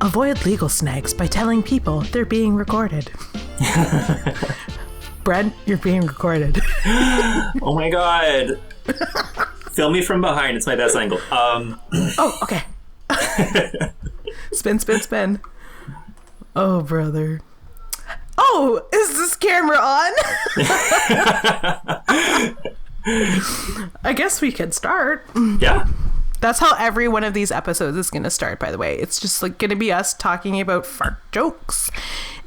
Avoid legal snags by telling people they're being recorded. Brent, you're being recorded. Oh my god. Film me from behind. It's my best angle. Oh, okay. Spin, spin, spin. Oh, brother. Oh, is this camera on? I guess we could start. Yeah. That's how every one of these episodes is going to start, by the way. It's just like going to be us talking about fart jokes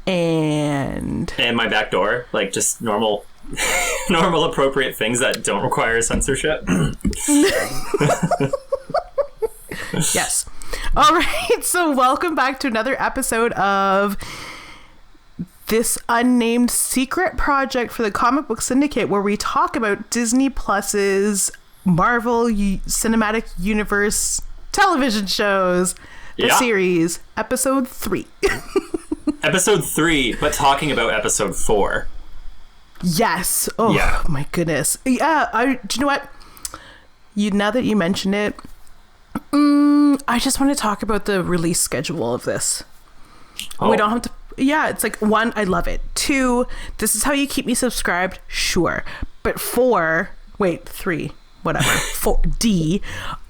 and my back door, like just normal appropriate things that don't require censorship. Yes. All right. So welcome back to another episode of this unnamed secret project for the Comic Book Syndicate, where we talk about Disney Plus's Marvel Cinematic Universe television shows, the series, episode 3. Episode 3, but talking about episode 4. Yes. Oh, yeah. My goodness. Yeah. Do you know what? Now that you mention it, I just want to talk about the release schedule of this. Oh. We don't have to. Yeah, it's like 1, I love it. 2, this is how you keep me subscribed. Sure. But 3, whatever. 4D,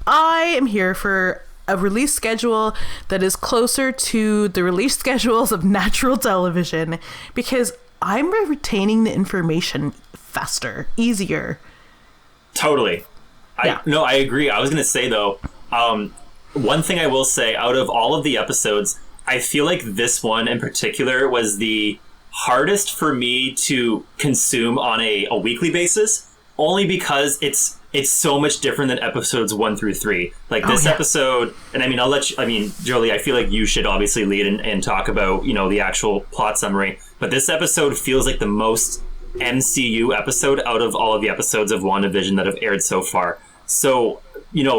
I am here for a release schedule that is closer to the release schedules of natural television, because I'm retaining the information faster, easier. Totally. I agree. I was going to say, though, one thing I will say, out of all of the episodes, I feel like this one in particular was the hardest for me to consume on a weekly basis, only because it's so much different than episodes 1 through 3. Like this episode, and I mean, Jolie, I feel like you should obviously lead and talk about, the actual plot summary, but this episode feels like the most MCU episode out of all of the episodes of WandaVision that have aired so far. So,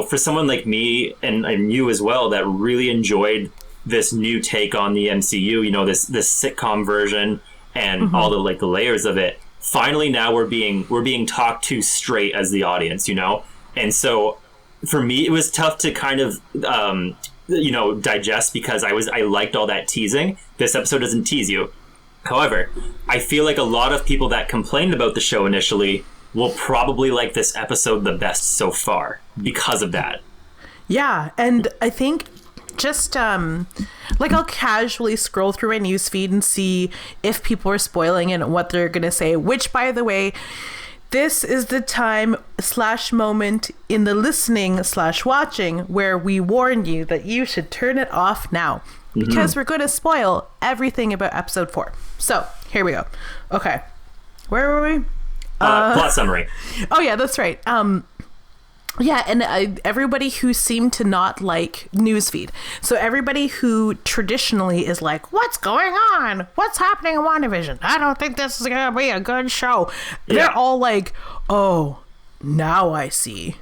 for someone like me and you as well, that really enjoyed this new take on the MCU, this sitcom version and all the layers of it. Finally, now we're being talked to straight as the audience, and so for me it was tough to kind of digest, because I liked all that teasing. This episode doesn't tease you. However, I feel like a lot of people that complained about the show initially will probably like this episode the best so far because of that. Yeah, and I think just I'll casually scroll through my newsfeed and see if people are spoiling and what they're gonna say, which, by the way, this is the time / moment in the listening / watching where we warn you that you should turn it off now, because we're going to spoil everything about episode 4. So here we go. Okay, where were we? Plot summary. Oh yeah, that's right. Yeah, and everybody who seemed to not like newsfeed. So everybody who traditionally is like, what's going on? What's happening in WandaVision? I don't think this is going to be a good show. Yeah. They're all like, oh, now I see.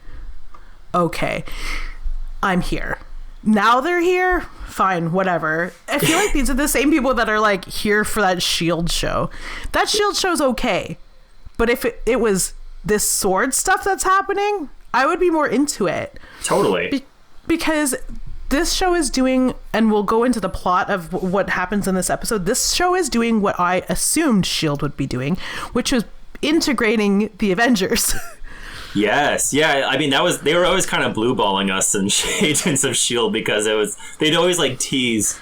Okay, I'm here. Now they're here? Fine, whatever. I feel like these are the same people that are like here for that S.H.I.E.L.D. show. That S.H.I.E.L.D. show's okay. But if it was this sword stuff that's happening, I would be more into it. Totally. Because this show is doing, and we'll go into the plot of what happens in this episode, this show is doing what I assumed S.H.I.E.L.D. would be doing, which was integrating the Avengers. Yes. Yeah. I mean, they were always kind of blue-balling us and Agents of S.H.I.E.L.D. because they'd always tease,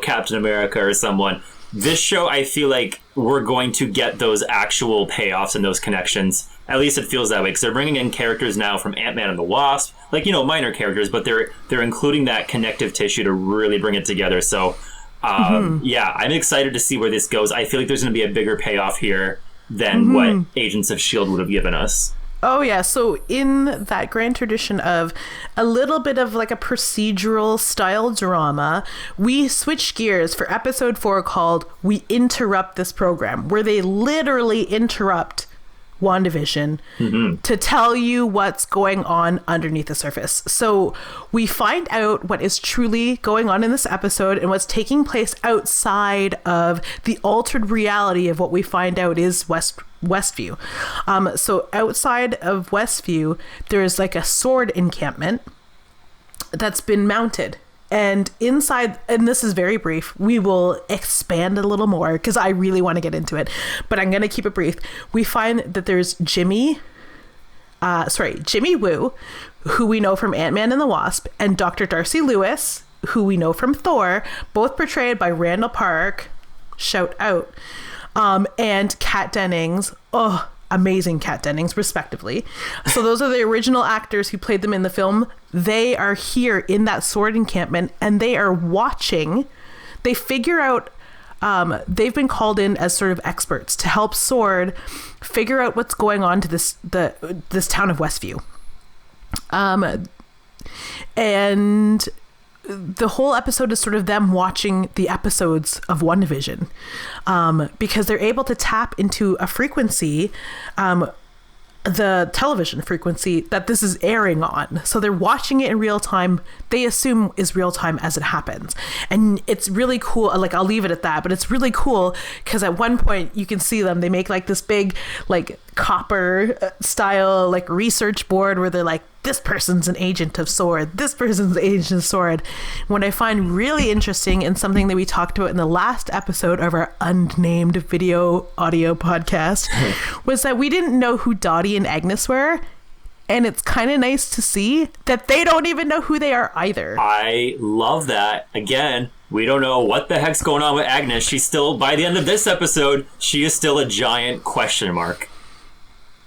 Captain America or someone. This show, I feel like we're going to get those actual payoffs and those connections. At least it feels that way, because they're bringing in characters now from Ant-Man and the Wasp, minor characters, but they're including that connective tissue to really bring it together. So, yeah, I'm excited to see where this goes. I feel like there's going to be a bigger payoff here than what Agents of S.H.I.E.L.D. would have given us. Oh, yeah. So in that grand tradition of a little bit of a procedural style drama, we switch gears for episode 4 called We Interrupt This Program, where they literally interrupt WandaVision to tell you what's going on underneath the surface. So we find out what is truly going on in this episode and what's taking place outside of the altered reality of what we find out is Westview. So outside of Westview, there's a sword encampment that's been mounted And inside, and this is very brief, we will expand a little more because I really want to get into it, but I'm going to keep it brief. We find that there's Jimmy Woo, who we know from Ant-Man and the Wasp, and Dr. Darcy Lewis, who we know from Thor, both portrayed by Randall Park, shout out, and Kat Dennings. Oh, amazing Kat Dennings, respectively. So those are the original actors who played them in the film. They are here in that sword encampment, and they are watching. They figure out, they've been called in as sort of experts to help Sword figure out what's going on to this town of Westview. And the whole episode is sort of them watching the episodes of WandaVision, because they're able to tap into a frequency, the television frequency that this is airing on. So they're watching it in real time. They assume is real time as it happens. And it's really cool. Like, I'll leave it at that, but it's really cool because at one point you can see them, they make like this big, like copper style, like research board where they're like, this person's an agent of Sword. This person's an agent of Sword. What I find really interesting and something that we talked about in the last episode of our unnamed video audio podcast was that we didn't know who Dottie and Agnes were. And it's kind of nice to see that they don't even know who they are either. I love that. Again, we don't know what the heck's going on with Agnes. She's still, by the end of this episode, she is still a giant question mark.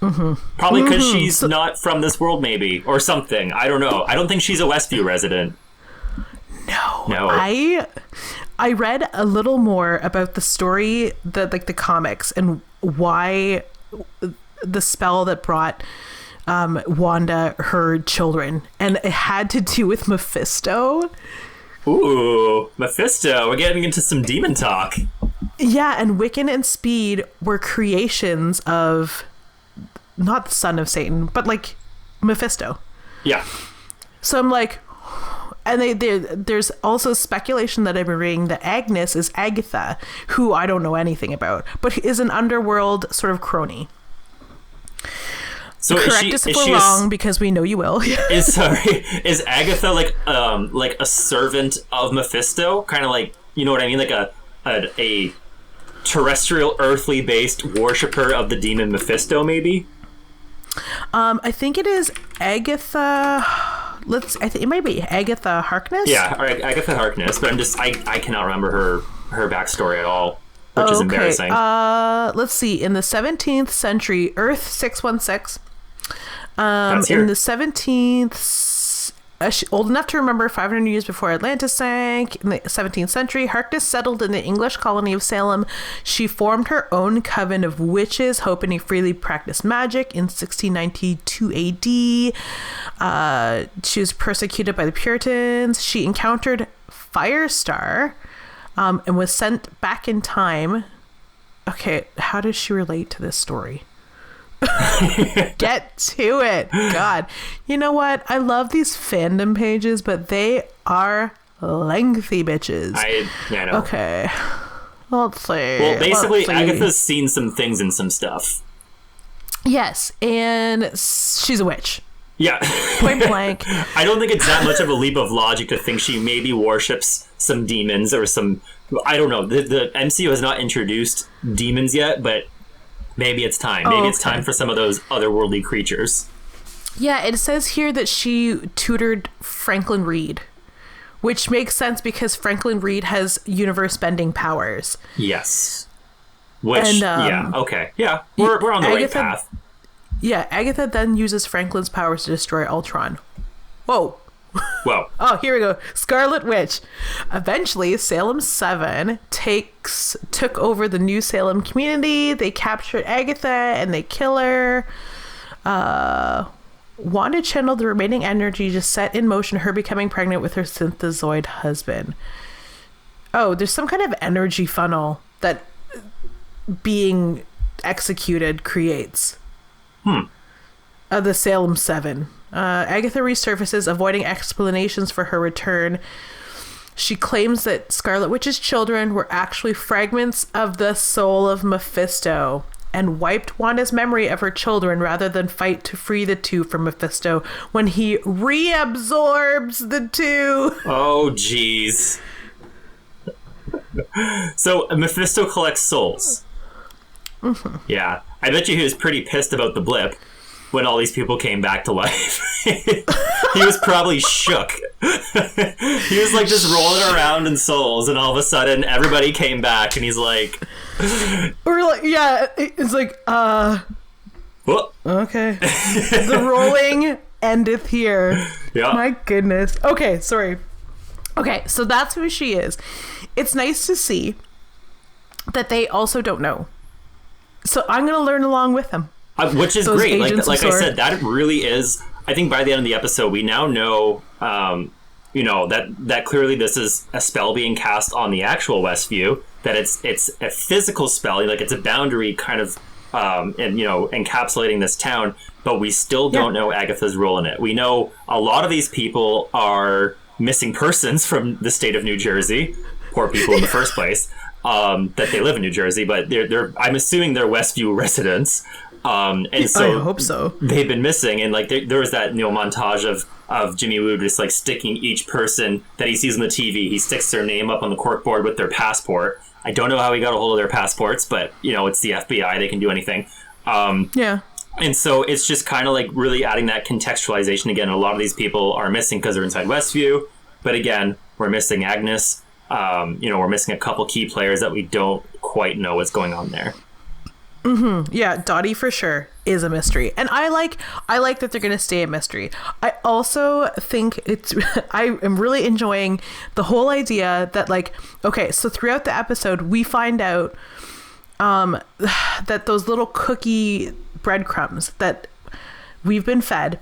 Mm-hmm. Probably because she's not from this world, maybe, or something. I don't know. I don't think she's a Westview resident. No. I read a little more about the story, the comics, and why the spell that brought Wanda her children, and it had to do with Mephisto. Ooh, Mephisto. We're getting into some demon talk. Yeah, and Wiccan and Speed were creations of not the son of Satan, but like Mephisto. Yeah. So I'm like, and there's also speculation that I've been reading that Agnes is Agatha, who I don't know anything about, but is an underworld sort of crony. So correct us if we're wrong, because we know you will. Is Agatha like a servant of Mephisto? Kind of like, you know what I mean? Like a terrestrial, earthly based worshipper of the demon Mephisto, maybe? I think it is Agatha. I think it might be Agatha Harkness. Yeah, Agatha Harkness. But I cannot remember her backstory at all, which is embarrassing. Let's see. In the 17th century, Earth 616. In the 17th. Old enough to remember 500 years before Atlantis sank. In the 17th century, Harkness settled in the English colony of Salem. She formed her own coven of witches, hoping to freely practice magic. In 1692 AD, she was persecuted by the Puritans. She encountered Firestar, and was sent back in time. Okay, how does she relate to this story? Get to it. God, you know what, I love these fandom pages, but they are lengthy bitches. I know. Okay, let's see. Well, basically Agatha's seen some things and some stuff. Yes, and she's a witch. Yeah. Point blank. I don't think it's that much of a leap of logic to think she maybe worships some demons or some, I don't know, the MCU has not introduced demons yet, but maybe it's time. Maybe it's time for some of those otherworldly creatures. Yeah, it says here that she tutored Franklin Reed, which makes sense because Franklin Reed has universe-bending powers. Yes. Which, yeah, okay. Yeah, we're on the right path. Yeah, Agatha then uses Franklin's powers to destroy Ultron. Whoa. Oh, here we go. Scarlet Witch. Eventually, Salem 7 took over the New Salem community. They captured Agatha and they kill her. Wanda channeled the remaining energy to set in motion her becoming pregnant with her synthezoid husband. Oh, there's some kind of energy funnel that being executed creates. The Salem 7. Agatha resurfaces, avoiding explanations for her return. She claims that Scarlet Witch's children were actually fragments of the soul of Mephisto, and wiped Wanda's memory of her children rather than fight to free the two from Mephisto when he reabsorbs the two. Oh, jeez. So Mephisto collects souls. Mm-hmm. Yeah. I bet you he was pretty pissed about the blip when all these people came back to life. He was probably shook. He was like just rolling around in souls, and all of a sudden everybody came back, and he's like... Or like, yeah, it's like, Whoa. Okay. The rolling endeth here. Yeah. My goodness. Okay, sorry. Okay, so that's who she is. It's nice to see that they also don't know. So I'm going to learn along with them. Which is great. Like I said, that really is... I think by the end of the episode, we now know, that clearly this is a spell being cast on the actual Westview, that it's a physical spell, like it's a boundary kind of, encapsulating this town, but we still don't know Agatha's role in it. We know a lot of these people are missing persons from the state of New Jersey, poor people in the first place, that they live in New Jersey, but they're I'm assuming they're Westview residents. And so I hope so. They've been missing, and like there was that montage of Jimmy Woo just like sticking each person that he sees on the TV. He sticks their name up on the corkboard with their passport. I don't know how he got a hold of their passports, but it's the FBI; they can do anything. Yeah. And so it's just kind of like really adding that contextualization again. A lot of these people are missing because they're inside Westview, but again, we're missing Agnes. We're missing a couple key players that we don't quite know what's going on there. Mm-hmm. Yeah, Dottie for sure is a mystery, and I like that they're going to stay a mystery. I also think I am really enjoying the whole idea that so throughout the episode we find out that those little cookie breadcrumbs that we've been fed,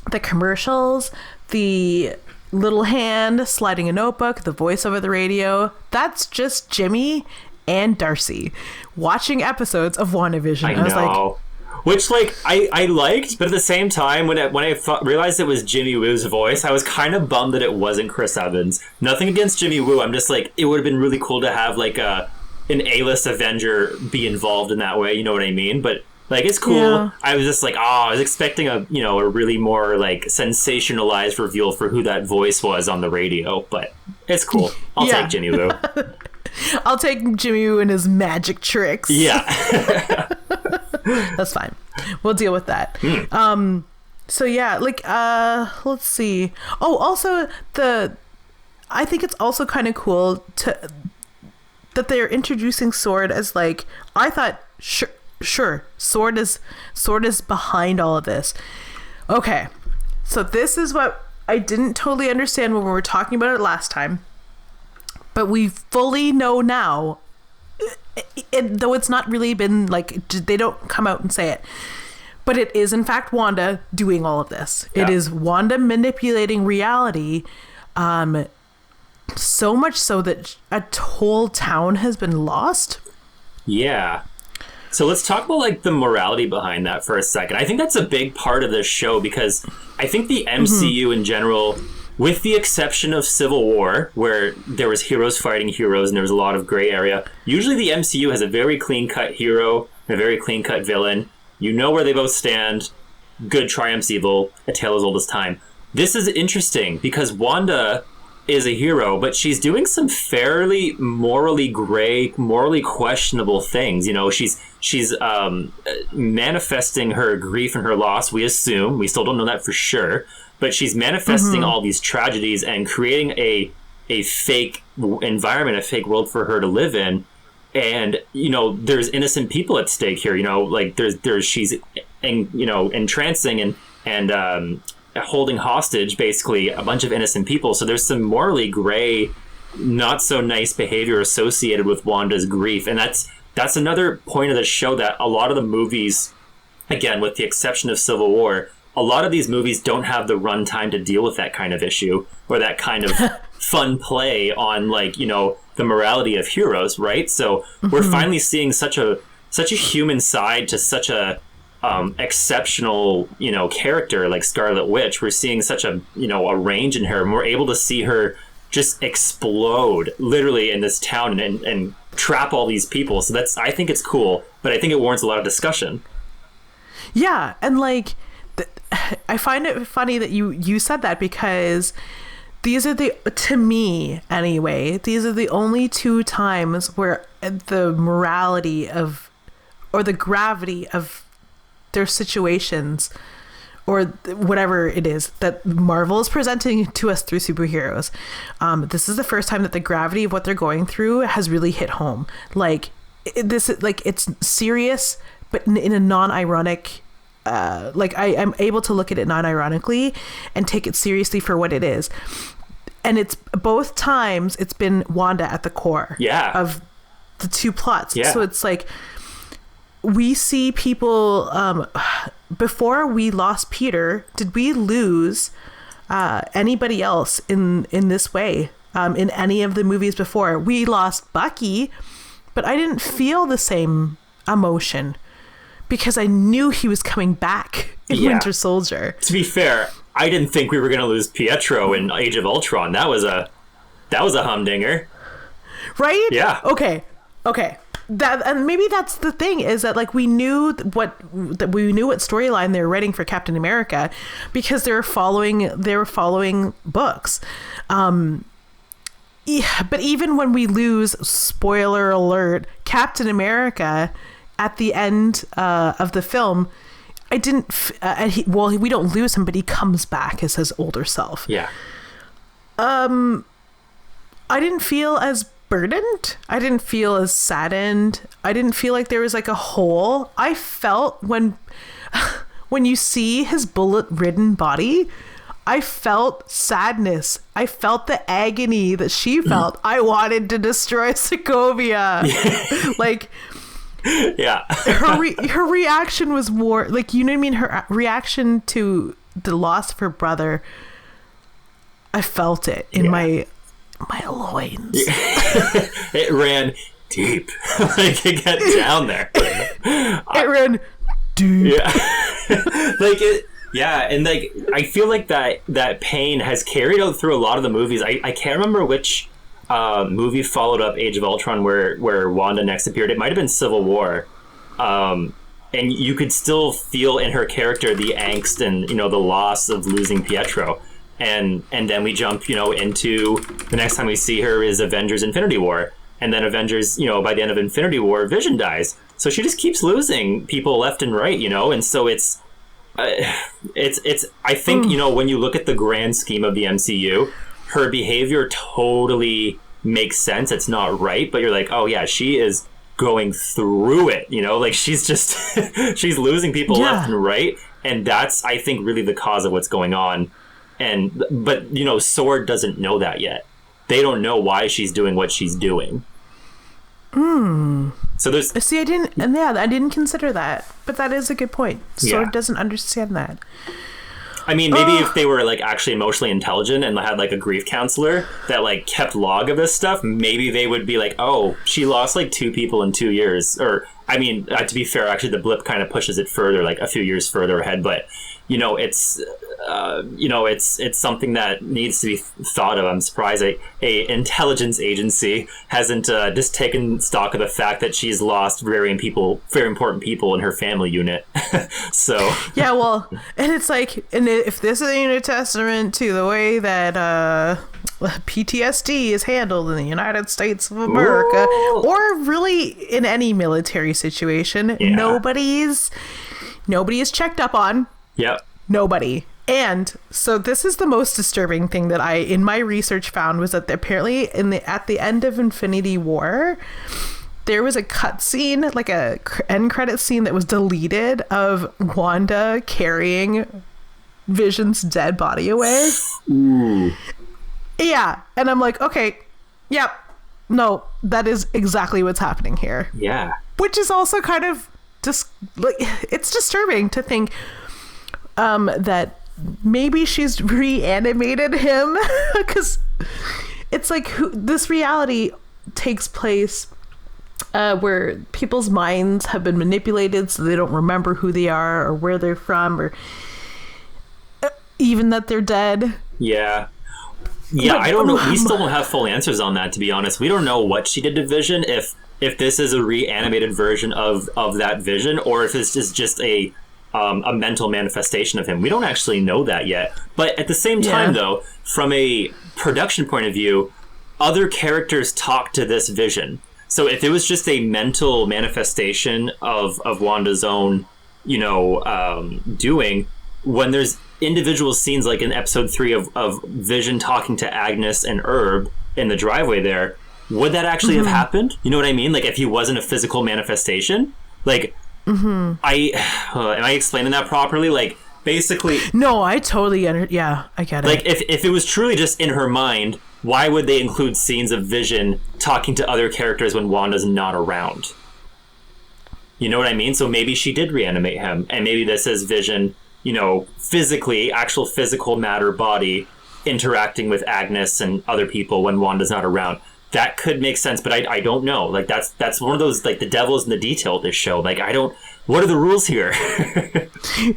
the commercials, the little hand sliding a notebook, the voice over the radio, that's just Jimmy and Darcy watching episodes of WandaVision. I was know. Which I liked, but at the same time, when I realized it was Jimmy Woo's voice, I was kind of bummed that it wasn't Chris Evans. Nothing against Jimmy Woo. I'm just like, it would have been really cool to have an A-list Avenger be involved in that way. You know what I mean? But it's cool. Yeah. I was just like, I was expecting a really more sensationalized reveal for who that voice was on the radio. But it's cool. I'll take Jimmy Woo. I'll take Jimmy Woo and his magic tricks. Yeah. That's fine. We'll deal with that. So yeah, let's see. Oh, also I think it's also kind of cool that they're introducing Sword as I thought sure Sword is behind all of this. Okay. So this is what I didn't totally understand when we were talking about it last time. But we fully know now, though it's not really been they don't come out and say it, but it is in fact Wanda doing all of this. Yeah. It is Wanda manipulating reality, so much so that a whole town has been lost. Yeah. So let's talk about the morality behind that for a second. I think that's a big part of this show, because I think the MCU in general, with the exception of Civil War, where there was heroes fighting heroes and there was a lot of gray area, usually the MCU has a very clean-cut hero and a very clean-cut villain. You know where they both stand. Good triumphs evil. A tale as old as time. This is interesting because Wanda is a hero, but she's doing some fairly morally gray, morally questionable things. She's manifesting her grief and her loss, we assume. We still don't know that for sure. But she's manifesting all these tragedies and creating a fake environment, a fake world for her to live in. And, there's innocent people at stake here. She's entrancing and holding hostage, basically, a bunch of innocent people. So there's some morally gray, not so nice behavior associated with Wanda's grief. And that's another point of the show, that a lot of the movies, again, with the exception of Civil War, a lot of these movies don't have the runtime to deal with that kind of issue or that kind of fun play on the morality of heroes, right? So we're finally seeing such a human side to such a exceptional, character like Scarlet Witch. We're seeing such a range in her, and we're able to see her just explode literally in this town and trap all these people. So I think it's cool, but I think it warrants a lot of discussion. Yeah, and like I find it funny that you said that, because these are to me anyway, these are the only 2 times where the morality of, or the gravity of their situations, or whatever it is that Marvel is presenting to us through superheroes. This is the first time that the gravity of what they're going through has really hit home. Like it's serious, but in a non-ironic, like I'm able to look at it non-ironically and take it seriously for what it is. And it's both times it's been Wanda at the core of the 2 plots. So it's like, we see people, before we lost Peter, did we lose anybody else in this way? In any of the movies before? We lost Bucky, but I didn't feel the same emotion, because I knew he was coming back in Winter Soldier. To be fair, I didn't think we were going to lose Pietro in Age of Ultron. That was a humdinger. Right? Yeah. Okay. That, and maybe that's the thing, is that like we knew what storyline they were writing for Captain America, because they were following books. But even when we lose, spoiler alert, Captain America at the end of the film, I didn't. We don't lose him, but he comes back as his older self. Yeah. I didn't feel as burdened. I didn't feel as saddened. I didn't feel like there was like a hole. I felt when you see his bullet-ridden body, I felt sadness. I felt the agony that she felt. I wanted to destroy Sokovia. Like, yeah. her reaction was war. Like, you know what I mean? Her reaction to the loss of her brother, I felt it in my loins. It ran deep. Like, it got down there. It ran deep. Yeah. Like it. Yeah, and like I feel like that pain has carried out through a lot of the movies. I can't remember which movie followed up Age of Ultron where Wanda next appeared. It might have been Civil War. And you could still feel in her character the angst and, you know, the loss of losing Pietro. And then we jump, you know, into the next time we see her is Avengers Infinity War. And then Avengers, you know, by the end of Infinity War, Vision dies. So she just keeps losing people left and right, you know? And so it's I think, you know, when you look at the grand scheme of the MCU, her behavior totally makes sense. It's not right, but you're like, oh yeah, she is going through it, you know? Like she's just, she's losing people left and right. And that's, I think, really the cause of what's going on. But you know, S.W.O.R.D. doesn't know that yet. They don't know why she's doing what she's doing. So there's I didn't consider that, but that is a good point. S.W.O.R.D. doesn't understand that. I mean, maybe if they were like actually emotionally intelligent and had like a grief counselor that like kept log of this stuff, maybe they would be like, oh, she lost like 2 people in 2 years. Or I mean, to be fair, actually the blip kind of pushes it further, like a few years further ahead. But you know, it's something that needs to be thought of. I'm surprised a intelligence agency hasn't just taken stock of the fact that she's lost very important people in her family unit. So yeah, well, and it's like, and if this is a testament to the way that PTSD is handled in the United States of America, or really in any military situation, nobody is checked up on. Yep. Nobody. And so this is the most disturbing thing that I, in my research, found was that apparently at the end of Infinity War, there was a cut scene, like a end credit scene that was deleted of Wanda carrying Vision's dead body away. Ooh. Yeah. And I'm like, okay, yep. No, that is exactly what's happening here. Yeah. Which is also kind of just like, it's disturbing to think that maybe she's reanimated him, because it's like this reality takes place where people's minds have been manipulated so they don't remember who they are or where they're from or even that they're dead. Yeah. Yeah, I don't know. We still don't have full answers on that, to be honest. We don't know what she did to Vision, if this is a reanimated version of that Vision, or if this is just a mental manifestation of him. We don't actually know that yet. But at the same time, though, from a production point of view, other characters talk to this Vision. So if it was just a mental manifestation of Wanda's own, doing, when there's individual scenes like in episode 3 of Vision talking to Agnes and Herb in the driveway there, would that actually have happened? You know what I mean? Like if he wasn't a physical manifestation? Like, am I explaining that properly? Like, basically... No, I totally... I get it. Like, if it was truly just in her mind, why would they include scenes of Vision talking to other characters when Wanda's not around? You know what I mean? So maybe she did reanimate him, and maybe this is Vision... physically, actual physical matter body interacting with Agnes and other people when Wanda's not around. That could make sense, but I don't know. Like, that's one of those, like, the devil's in the detail of this show. Like, what are the rules here?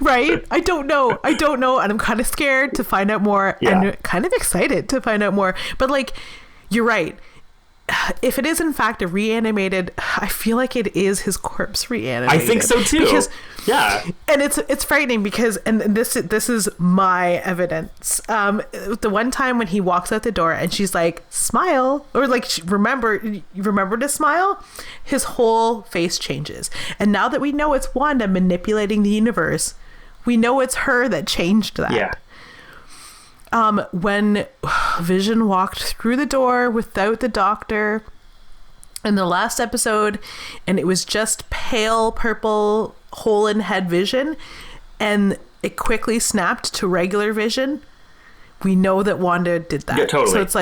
Right? I don't know. And I'm kind of scared to find out more and kind of excited to find out more. But, like, you're right. If it is in fact a reanimated, I feel like it is his corpse reanimated. I think so too. Because, and it's frightening because, and this is my evidence. The one time when he walks out the door and she's like, smile, or like, remember to smile, his whole face changes. And now that we know it's Wanda manipulating the universe, we know it's her that changed that. Yeah. When Vision walked through the door without the doctor in the last episode, and it was just pale purple hole in head Vision, and it quickly snapped to regular Vision, we know that Wanda did that. Yeah, totally. So it's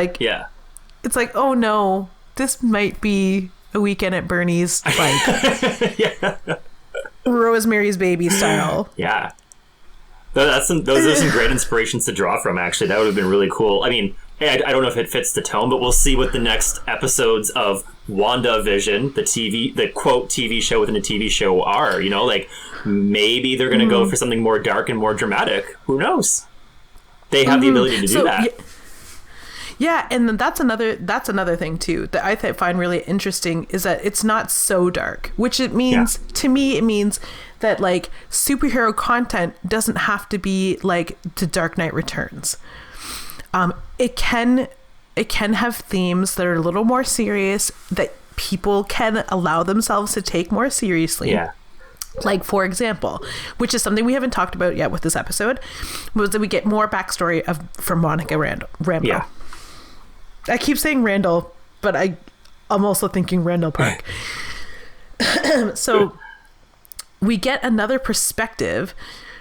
like, oh no, this might be a Weekend at Bernie's, like Rosemary's Baby style. Yeah. Those are some great inspirations to draw from, actually. That would have been really cool. I mean, I don't know if it fits the tone, but we'll see what the next episodes of WandaVision, the quote TV show within a TV show are. Like, maybe they're going to go for something more dark and more dramatic. Who knows? They have the ability to do that. Yeah, and that's another thing too that I find really interesting is that it's not so dark, which it means to me, it means that like superhero content doesn't have to be like The Dark Knight Returns. It can have themes that are a little more serious that people can allow themselves to take more seriously. Yeah. Like, for example, which is something we haven't talked about yet with this episode, was that we get more backstory from Monica Rambeau. Yeah. I keep saying Randall, but I'm also thinking Randall Park. So we get another perspective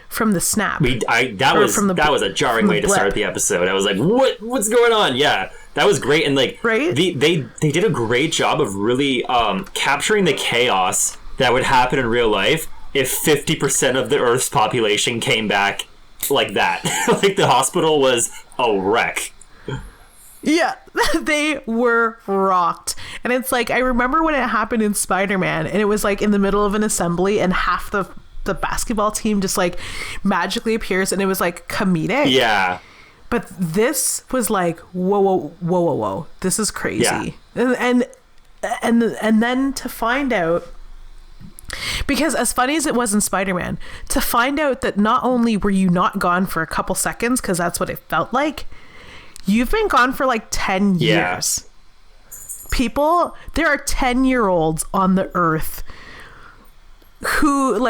from the snap. That was a jarring way to start the episode. I was like, what's going on? Yeah, that was great. And like, right? they did a great job of really capturing the chaos that would happen in real life if 50% of the Earth's population came back like that. Like the hospital was a wreck. Yeah, they were rocked. And it's like, I remember when it happened in Spider-Man, and it was like in the middle of an assembly and half the basketball team just like magically appears, and it was like comedic. Yeah. But this was like, whoa. This is crazy. Yeah. And then to find out, because as funny as it was in Spider-Man, to find out that not only were you not gone for a couple seconds, because that's what it felt like, you've been gone for like 10 years. People, there are 10-year-olds on the earth who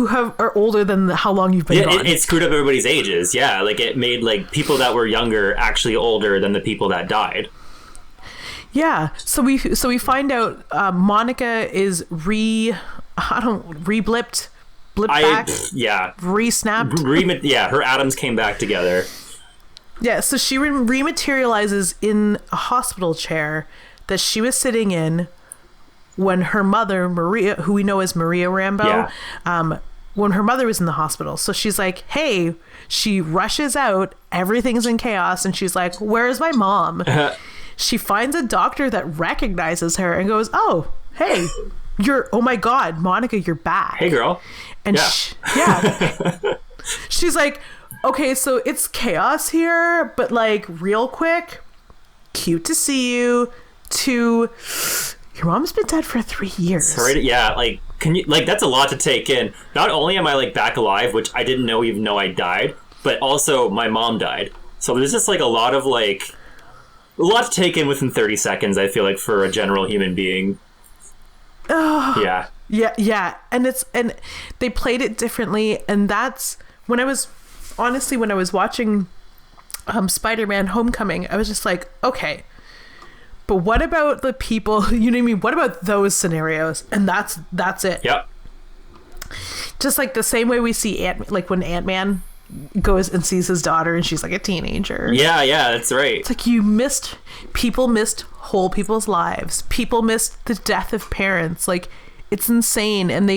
are older than how long you've been gone. It screwed up everybody's ages. Yeah, like it made like people that were younger actually older than the people that died. Yeah, so we find out Monica is blipped back. Re-snapped. Her atoms came back together. Yeah, so she rematerializes in a hospital chair that she was sitting in when her mother, Maria, who we know as Maria Rambeau, when her mother was in the hospital. So she's like, hey, she rushes out, everything's in chaos, and she's like, where's my mom? She finds a doctor that recognizes her and goes, oh, hey, oh my God, Monica, you're back. Hey, girl. And she's like, okay, so it's chaos here, but like real quick, cute to see you. To your mom's been dead for 3 years. Sorry, yeah, like, can you, like, that's a lot to take in. Not only am I, like, back alive, which I didn't know even know I died, but also my mom died. So there's just, like, a lot to take in within 30 seconds, I feel like, for a general human being. Yeah. Yeah. And they played it differently, and that's when I was watching Spider-Man Homecoming, I was just like, okay, but what about the people, you know what I mean? What about those scenarios? And that's it. Yep. Just like the same way we see like when Ant-Man goes and sees his daughter and she's like a teenager. Yeah, that's right. It's like people missed whole people's lives. People missed the death of parents. Like, it's insane. And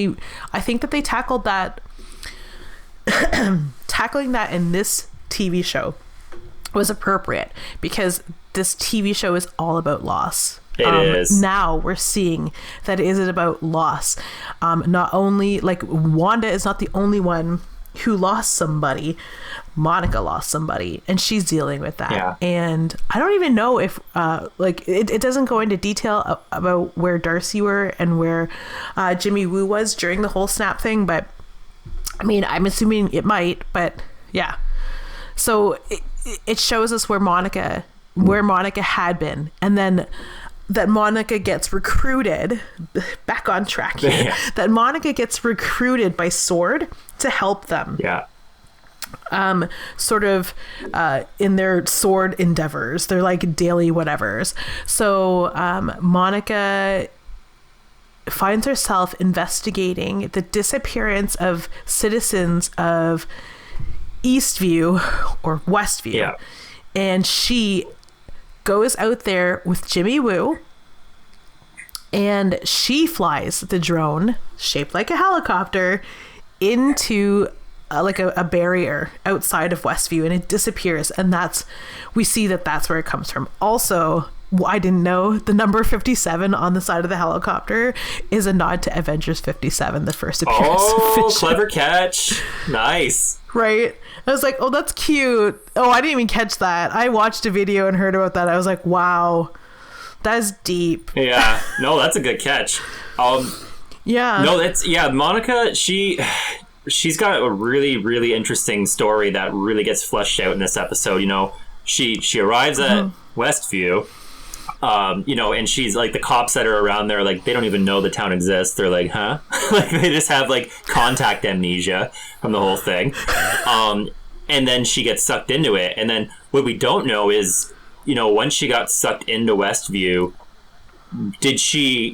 I think that they tackled that, tackling that in this TV show was appropriate, because this TV show is all about loss. It is. Now we're seeing that it is about loss. Not only, like, Wanda is not the only one who lost somebody. Monica lost somebody, and she's dealing with that. Yeah. And I don't even know if it doesn't go into detail about where Darcy were and where Jimmy Woo was during the whole snap thing, but I mean, I'm assuming it might, but yeah. So it shows us where Monica had been, and then that Monica gets recruited back on track here. Yeah. That Monica gets recruited by SWORD to help them. Yeah. Sort of in their SWORD endeavors, their like daily whatevers. So Monica finds herself investigating the disappearance of citizens of Eastview or Westview. Yeah. And she goes out there with Jimmy Woo, and she flies the drone shaped like a helicopter into like a barrier outside of Westview, and it disappears. And we see that's where it comes from. Also, I didn't know the number 57 on the side of the helicopter is a nod to Avengers 57, the first appearance. Oh, clever catch. Nice. Right? I was like, oh, that's cute. Oh, I didn't even catch that. I watched a video and heard about that. I was like, wow, that's deep. Yeah. No, that's a good catch. Yeah. No, Monica, she's got a really, really interesting story that really gets fleshed out in this episode. You know, she arrives at Westview, you know, and she's like, the cops that are around there, like, they don't even know the town exists. They're like, huh? Like, they just have like contact amnesia from the whole thing. And then she gets sucked into it. And then what we don't know is, you know, once she got sucked into Westview, did she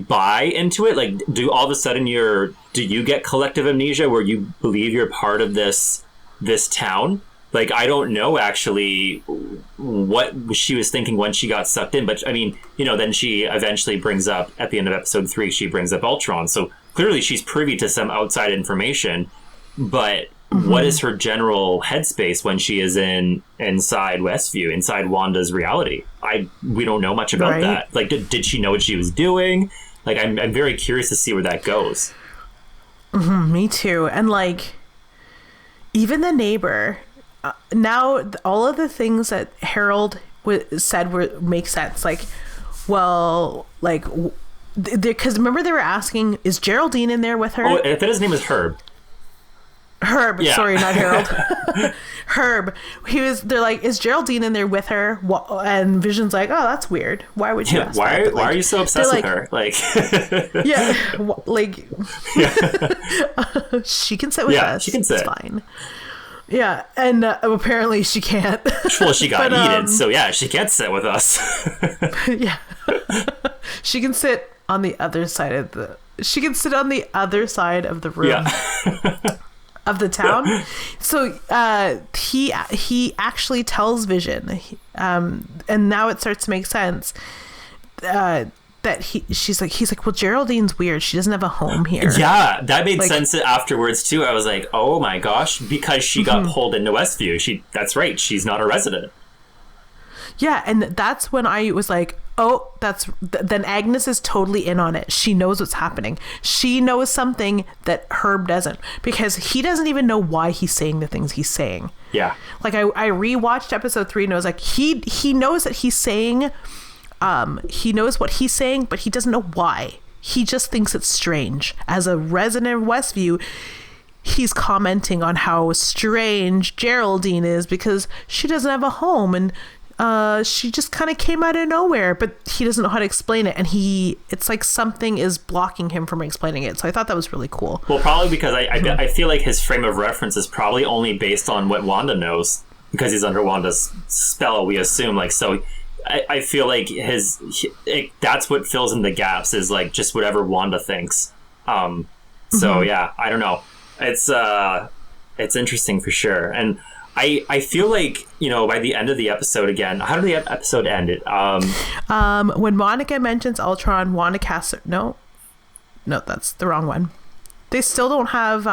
buy into it? Like, do all of a sudden do you get collective amnesia where you believe you're part of this town? Like, I don't know actually what she was thinking when she got sucked in, but I mean, you know, then she eventually brings up, at the end of episode 3, she brings up Ultron. So clearly she's privy to some outside information, but what is her general headspace when she is inside Westview, inside Wanda's reality? We don't know much about that. Like, did she know what she was doing? Like, I'm very curious to see where that goes. Me too. And like, even the neighbor, now all of the things that Harold said make sense. Like, well, like, because remember they were asking, is Geraldine in there with her? Oh, I thought his name was Herb. Herb, yeah. Sorry, not Harold. Herb. They're like, is Geraldine in there with her? And Vision's like, oh, that's weird. Why would you ask that? Why are you so obsessed with her? Like, yeah, like, she can sit with us. She can sit. It's fine. Yeah, and apparently she can't. Well, she got eaten, so yeah, she can't sit with us. Yeah, she can sit on the other side of the. She can sit on the other side of the room. Yeah. Of the town. So he actually tells Vision, and now it starts to make sense, that he's like, well, Geraldine's weird, she doesn't have a home here. Yeah, that made sense afterwards too. I was like, oh my gosh, because she got pulled into Westview. That's right, she's not a resident. Yeah, and that's when I was like, oh, then Agnes is totally in on it. She knows what's happening. She knows something that Herb doesn't, because he doesn't even know why he's saying the things he's saying. Yeah. Like I rewatched episode 3 and I was like, he knows that he's saying, he knows what he's saying, but he doesn't know why. He just thinks it's strange. As a resident of Westview, he's commenting on how strange Geraldine is because she doesn't have a home and she just kind of came out of nowhere, but he doesn't know how to explain it, and it's like something is blocking him from explaining it. So I thought that was really cool. Well, probably because I feel like his frame of reference is probably only based on what Wanda knows, because he's under Wanda's spell, we assume. Like, so I feel like that's what fills in the gaps, is like just whatever Wanda thinks. So yeah, I don't know. It's interesting for sure. And I feel like, by the end of the episode, again, how did the episode end? When Monica mentions Ultron, Wanda casts her. No, that's the wrong one. They still don't have.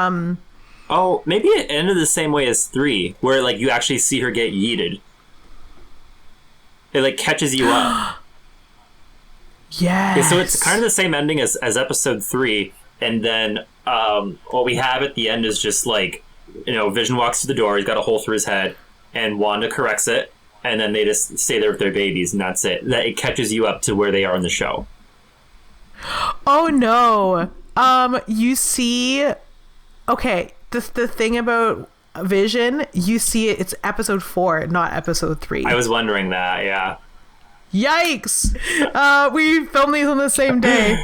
Oh, maybe it ended the same way as 3, where like you actually see her get yeeted. It like catches you up. Yes. Yeah, so it's kind of the same ending as episode 3, and then what we have at the end is just like, Vision walks to the door, he's got a hole through his head, and Wanda corrects it, and then they just stay there with their babies, and that's it. That it catches you up to where they are in the show. Oh no. You see, okay, the thing about Vision, you see it's episode 4, not episode 3. I was wondering that, yeah. Yikes! We filmed these on the same day.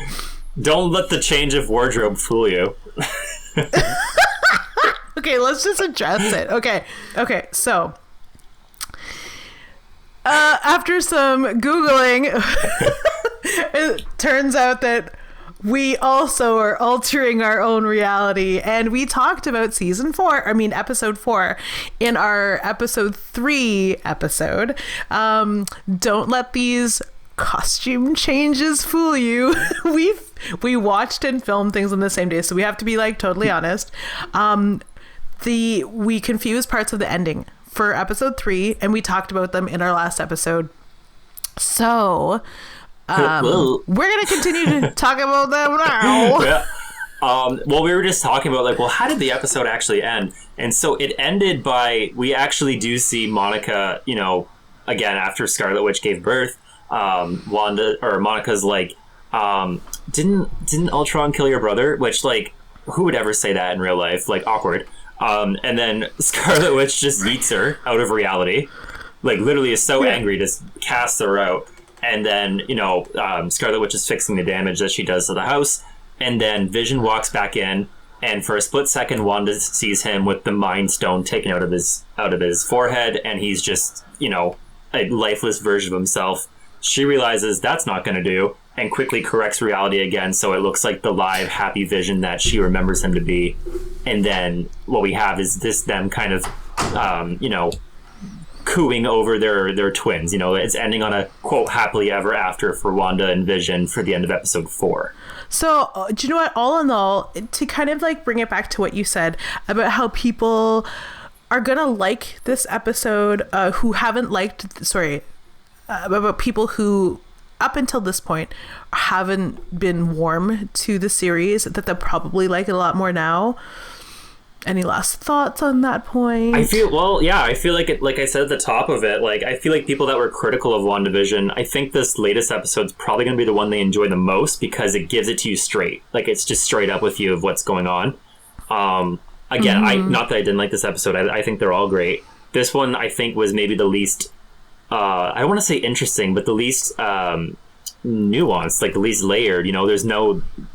Don't let the change of wardrobe fool you. Okay, let's just address it. Okay, so after some Googling, it turns out that we also are altering our own reality, and we talked about episode 4 in our episode 3 episode. Don't let these costume changes fool you. We watched and filmed things on the same day, so we have to be like totally honest. We confused parts of the ending for episode 3, and we talked about them in our last episode. So we're gonna continue to talk about them now. Yeah. Well, we were just talking about like, well, how did the episode actually end? And so it ended by, we actually do see Monica, again after Scarlet Witch gave birth. Monica's like, didn't Ultron kill your brother? Which, like, who would ever say that in real life? Like, awkward. And then Scarlet Witch just yeets her out of reality. Like, literally is so angry, just casts her out. And then, Scarlet Witch is fixing the damage that she does to the house. And then Vision walks back in, and for a split second, Wanda sees him with the Mind Stone taken out of his forehead, and he's just, a lifeless version of himself. She realizes that's not going to do, and quickly corrects reality again, so it looks like the live, happy Vision that she remembers him to be. And then what we have is them kind of, cooing over their twins. It's ending on a, quote, happily ever after for Wanda and Vision for the end of episode 4. So, do you know what? All in all, to kind of like bring it back to what you said about how people are going to like this episode, who haven't liked, about people who up until this point haven't been warm to the series, that they'll probably like it a lot more now. Any last thoughts on that point? I feel like it, like I said at the top of it, like I feel like people that were critical of WandaVision, I think this latest episode's probably going to be the one they enjoy the most, because it gives it to you straight. Like, it's just straight up with you of what's going on. Again, not that I didn't like this episode. I think they're all great. This one, I think, was maybe the least, I don't want to say interesting, but the least nuanced, like the least layered.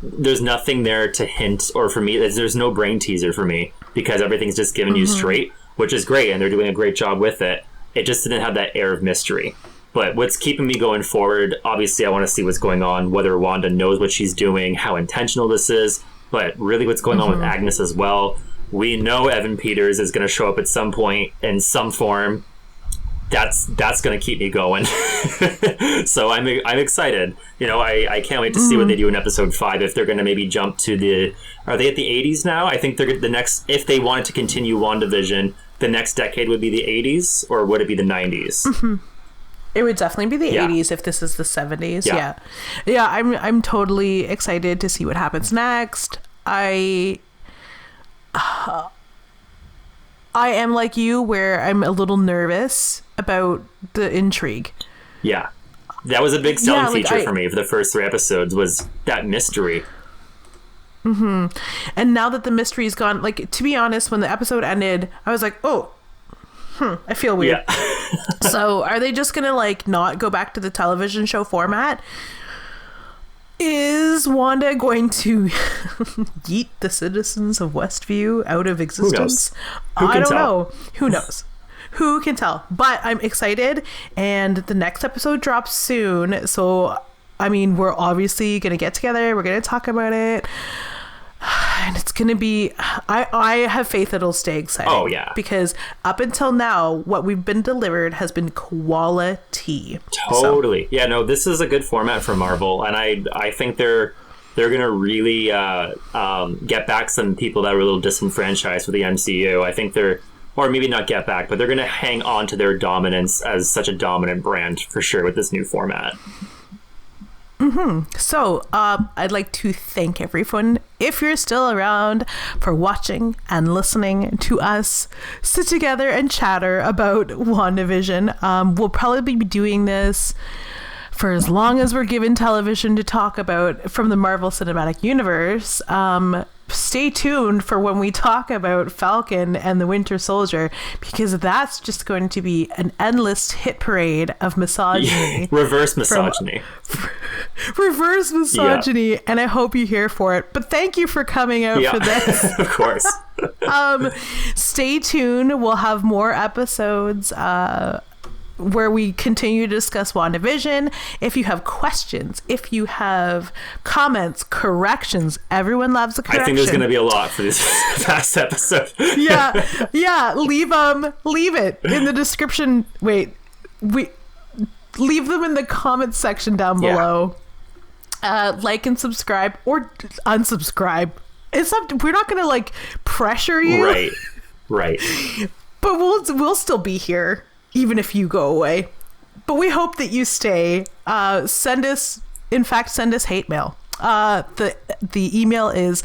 There's nothing there to hint, or for me, there's no brain teaser for me, because everything's just given you straight, which is great, and they're doing a great job with it. It just didn't have that air of mystery. But what's keeping me going forward, obviously I want to see what's going on, whether Wanda knows what she's doing, how intentional this is, but really what's going on with Agnes as well. We know Evan Peters is going to show up at some point in some form. That's going to keep me going. So I'm excited. I can't wait to see what they do in episode 5. If they're going to maybe jump to are they at the 80s now? I think they're the next, if they wanted to continue WandaVision, the next decade would be the 80s, or would it be the 90s? It would definitely be the Yeah. 80s if this is the 70s. Yeah. Yeah. I'm totally excited to see what happens next. I am like you, where I'm a little nervous about the intrigue. Yeah. That was a big selling like, feature for me for the first 3 episodes, was that mystery. And now that the mystery's gone, like, to be honest, when the episode ended, I was like, I feel weird. Yeah. So are they just gonna, like, not go back to the television show format? Is Wanda going to yeet the citizens of Westview out of existence? I don't know. Who knows? Who can tell? But I'm excited, and the next episode drops soon. So, I mean, we're obviously going to get together. We're going to talk about it. And it's going to be... I have faith it'll stay exciting. Oh, yeah. Because up until now, what we've been delivered has been quality. Totally. So. Yeah, no, this is a good format for Marvel. And I think they're going to really get back some people that were a little disenfranchised with the MCU. I think they're... Or maybe not get back, but they're going to hang on to their dominance as such a dominant brand, for sure, with this new format. So, I'd like to thank everyone, if you're still around, for watching and listening to us sit together and chatter about WandaVision. We'll probably be doing this for as long as we're given television to talk about from the Marvel Cinematic Universe. Stay tuned for when we talk about Falcon and the Winter Soldier, because that's just going to be an endless hit parade of misogyny. Reverse misogyny. Reverse misogyny, and I hope you're here for it. But thank you for coming out for this. Of course. Stay tuned. We'll have more episodes where we continue to discuss WandaVision. If you have questions, if you have comments, corrections, everyone loves a correction. I think there's going to be a lot for this past episode. yeah. Leave it in the description. Wait, leave them in the comments section down below. Like and subscribe, or unsubscribe. We're not going to, like, pressure you. Right. But we'll still be here, even if you go away. But we hope that you stay. Send us hate mail. The email is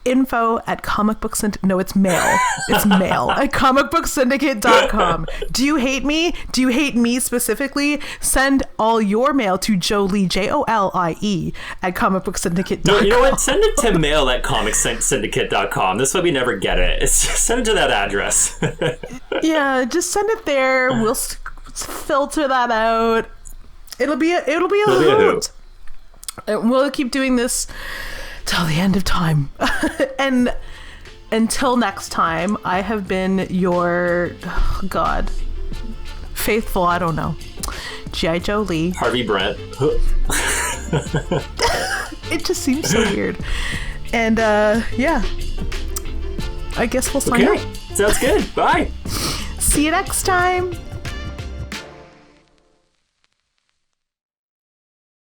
it's mail. It's mail at comicbooksyndicate.com. Do you hate me? Do you hate me specifically? Send all your mail to Jolie, Jolie, at comicbooksyndicate.com. No, you know what? Send it to mail at comicsyndicate.com. This way we never get it. Send it to that address. Yeah, just send it there. We'll filter that out. It'll be a hoot. We'll keep doing this till the end of time. And until next time, I have been your faithful, I don't know, G.I. Jolie. Harvey Brent. It just seems so weird. And I guess we'll sign out. Sounds good. Bye. See you next time.